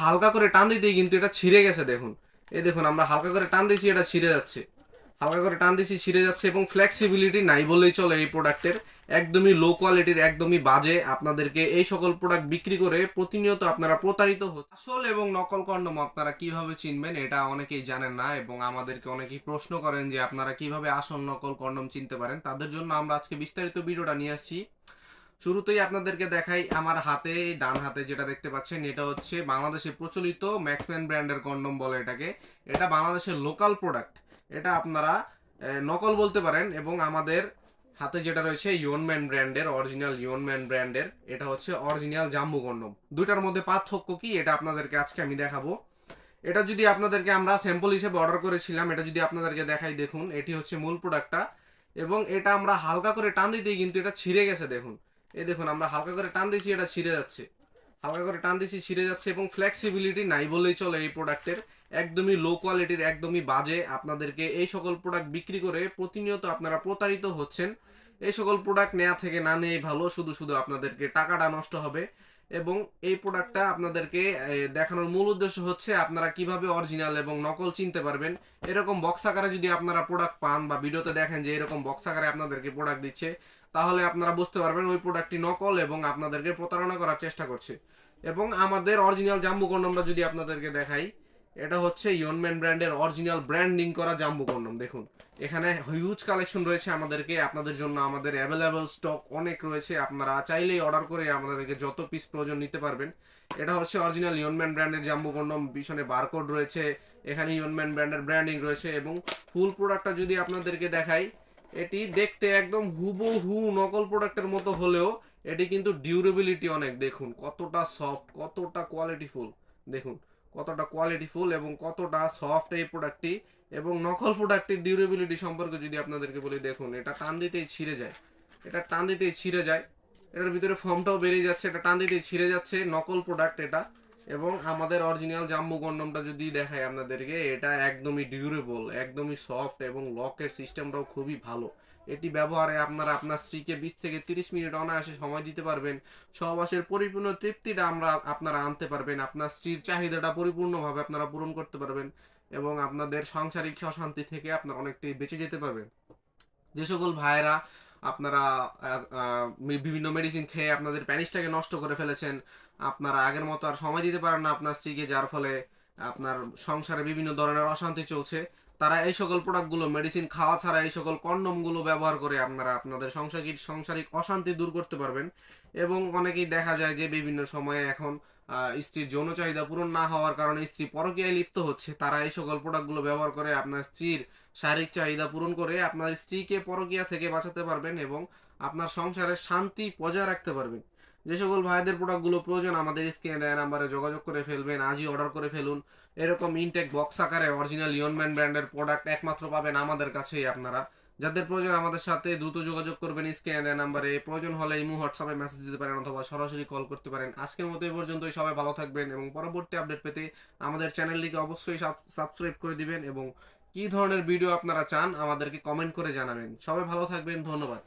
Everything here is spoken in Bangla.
হালকা করে টান দিতেই কিন্তু এটা ছিঁড়ে গেছে দেখুন। এই দেখুন আমরা হালকা করে টান দিছি, এটা ছিঁড়ে যাচ্ছে। হালকা করে টান দিছি, ছিঁড়ে যাচ্ছে এবং ফ্লেক্সিবিলিটি নাই বললেই চলে এই প্রোডাক্টের। একদমই লো কোয়ালিটির, একদমই বাজে। আপনাদেরকে এই সকল প্রোডাক্ট বিক্রি করে প্রতিনিয়ত আপনারা প্রতারিত হচ্ছে। আসল এবং নকল কন্ডম আপনারা কিভাবে চিনবেন এটা অনেকেই জানেন না, এবং আমাদেরকে অনেকেই প্রশ্ন করেন যে আপনারা কিভাবে আসল নকল কন্ডম চিনতে পারেন। তাদের জন্য আমরা আজকে বিস্তারিত ভিডিওটা নিয়ে আসছি। শুরুতেই আপনাদেরকে দেখাই, আমার হাতে ডান হাতে যেটা দেখতে পাচ্ছেন এটা হচ্ছে বাংলাদেশে প্রচলিত ম্যাক্সম্যান ব্র্যান্ডের কন্ডম বলে এটাকে। এটা বাংলাদেশের লোকাল প্রোডাক্ট। এটা আপনারা নকল বলতে পারেন। এবং আমাদের হাতে যেটা রয়েছে ইয়নম্যান ব্র্যান্ডের, অরিজিনাল ইয়নম্যান ব্র্যান্ডের, এটা হচ্ছে অরিজিনাল জাম্বু কন্ডম। দুইটার মধ্যে পার্থক্য কি এটা আপনাদেরকে আজকে আমি দেখাবো। এটা যদি আপনাদেরকে আমরা স্যাম্পল হিসেবে অর্ডার করেছিলাম, এটা যদি আপনাদেরকে দেখাই, দেখুন এটি হচ্ছে মূল প্রোডাক্টটা। এবং এটা আমরা হালকা করে টান দিতেই কিন্তু এটা ছিঁড়ে গেছে দেখুন। এই দেখুন আমরা হালকা করে টান দিছি, এটা ছিঁড়ে যাচ্ছে। হালকা করে টান দিছি, ছিঁড়ে যাচ্ছে এবং ফ্লেক্সিবিলিটি নাই বললেই চলে এই প্রোডাক্টের। একদমই লো কোয়ালিটির, একদমই বাজে। আপনাদেরকে এই সকল প্রোডাক্ট বিক্রি করে প্রতিনিয়ত আপনারা প্রতারিত হচ্ছেন। এই সকল প্রোডাক্ট নেওয়া থেকে না নেওয়াই ভালো, শুধু শুধু আপনাদেরকে টাকাটা নষ্ট হবে। এবং এই প্রোডাক্টটা আপনাদেরকে দেখানোর মূল উদ্দেশ্য হচ্ছে আপনারা কিভাবে অরিজিনাল এবং নকল চিনতে পারবেন। এরকম বক্স আকারে যদি আপনারা প্রোডাক্ট পান বা ভিডিওতে দেখেন যে এরকম বক্স আকারে আপনাদেরকে প্রোডাক্ট দিচ্ছে, তাহলে আপনারা বুঝতে পারবেন ওই প্রোডাক্টটি নকল এবং আপনাদেরকে প্রতারণা করার চেষ্টা করছে। এবং আমাদের অরিজিনাল জাম্বু কন্ডমটা যদি আপনাদেরকে দেখাই, এটা হচ্ছে ইয়নম্যান ব্র্যান্ডের অরিজিনাল ব্র্যান্ডিং করা জাম্বু কন্ডম। দেখুন এখানে হিউজ কালেকশন রয়েছে আমাদেরকে, আপনাদের জন্য আমাদের অ্যাভেলেবল স্টক অনেক রয়েছে। আপনারা চাইলেই অর্ডার করে আমাদেরকে যত পিস প্রয়োজন নিতে পারবেন। এটা হচ্ছে অরিজিনাল ইয়নম্যান ব্র্যান্ডের জাম্বু কন্ডম। পিছনে বারকোড রয়েছে, এখানে ইয়নম্যান ব্র্যান্ডের ব্র্যান্ডিং রয়েছে। এবং ফুল প্রোডাক্টটা যদি আপনাদেরকে দেখাই, এটি দেখতে একদম হুবহু নকল প্রোডাক্টের মতো হলেও এটি কিন্তু ডিউরেবিলিটি অনেক। দেখুন কতটা সফট, কতটা কোয়ালিটিফুল। দেখুন কতটা কোয়ালিটিফুল এবং কতটা সফট এই প্রোডাক্টটি। এবং নকল প্রোডাক্টের ডিউরেবিলিটি সম্পর্কে যদি আপনাদেরকে বলি, দেখুন এটা টান দিতেই ছিঁড়ে যায়। এটা টান দিতেই ছিঁড়ে যায়। এটার ভিতরে ফর্মটাও বেরিয়ে যাচ্ছে, এটা টান দিতেই ছিঁড়ে যাচ্ছে। নকল প্রোডাক্ট এটা। এবং আমাদের অরিজিনাল জাম্বু কন্ডমটা যদি দেখাই আপনাদেরকে, এটা একদমই ডিউরেবল, একদমই সফট এবং লকের সিস্টেমটাও খুবই ভালো। এটি ব্যবহারে আপনারা আপনার স্ত্রীকে 20 থেকে 30 মিনিট অনায়াসে সময় দিতে পারবেন। সহবাসের পরিপূর্ণ তৃপ্তিটা আপনারা আনতে পারবেন। আপনার স্ত্রীর চাহিদাটা পরিপূর্ণভাবে আপনারা পূরণ করতে পারবেন। এবং আপনাদের সাংসারিক অশান্তি থেকে আপনারা অনেকটাই বেঁচে যেতে পারবেন। যে সকল ভাইয়েরা আপনারা বিভিন্ন মেডিসিন খেয়ে আপনাদের প্যানিসটাকে নষ্ট করে ফেলেছেন, আপনারা আগের মতো আর সময় দিতে পারেন না আপনার স্ত্রীকে, যার ফলে আপনার সংসারে বিভিন্ন ধরনের অশান্তি চলছে, তারা এই সকল প্রোডাক্টগুলো মেডিসিন খাওয়া ছাড়া এই সকল কন্ডমগুলো ব্যবহার করে আপনারা আপনাদের সাংসারিক অশান্তি দূর করতে পারবেন। এবং অনেকেই দেখা যায় যে বিভিন্ন সময়ে এখন স্ত্রীর যৌন চাহিদা পূরণ না হওয়ার কারণে স্ত্রী পরকীয়ায় লিপ্ত হচ্ছে, তারা এই সকল প্রোডাক্টগুলো ব্যবহার করে আপনার স্ত্রীর শারীরিক চাহিদা পূরণ করে আপনার স্ত্রীকে পরকীয়া থেকে বাঁচাতে পারবেন এবং আপনার সংসারের শান্তি বজায় রাখতে পারবেন। যে সকল ভাইদের প্রোডাক্টগুলো প্রয়োজন আমাদের স্ক্রিনে দেওয়া নাম্বারে যোগাযোগ করে ফেলবেন, আজই অর্ডার করে ফেলুন। এরকম ইনটেক বক্স আকারে অরিজিনাল ইয়নম্যান ব্র্যান্ডের প্রোডাক্ট একমাত্র পাবেন আমাদের কাছেই। আপনারা যাদের প্রয়োজন আমাদের সাথে দ্রুত যোগাযোগ করবেন স্ক্রিনে দেওয়া নাম্বারে। প্রয়োজন হলে ইমো হোয়াটসঅ্যাপে মেসেজ দিতে পারেন অথবা সরাসরি কল করতে পারেন। আজকের মতো এই পর্যন্তই। সবাই ভালো থাকবেন এবং পরবর্তী আপডেট পেতে আমাদের চ্যানেলটিকে অবশ্যই সাবস্ক্রাইব করে দিবেন। এবং কি ধরনের ভিডিও আপনারা চান আমাদেরকে কমেন্ট করে জানাবেন। সবাই ভালো থাকবেন, ধন্যবাদ।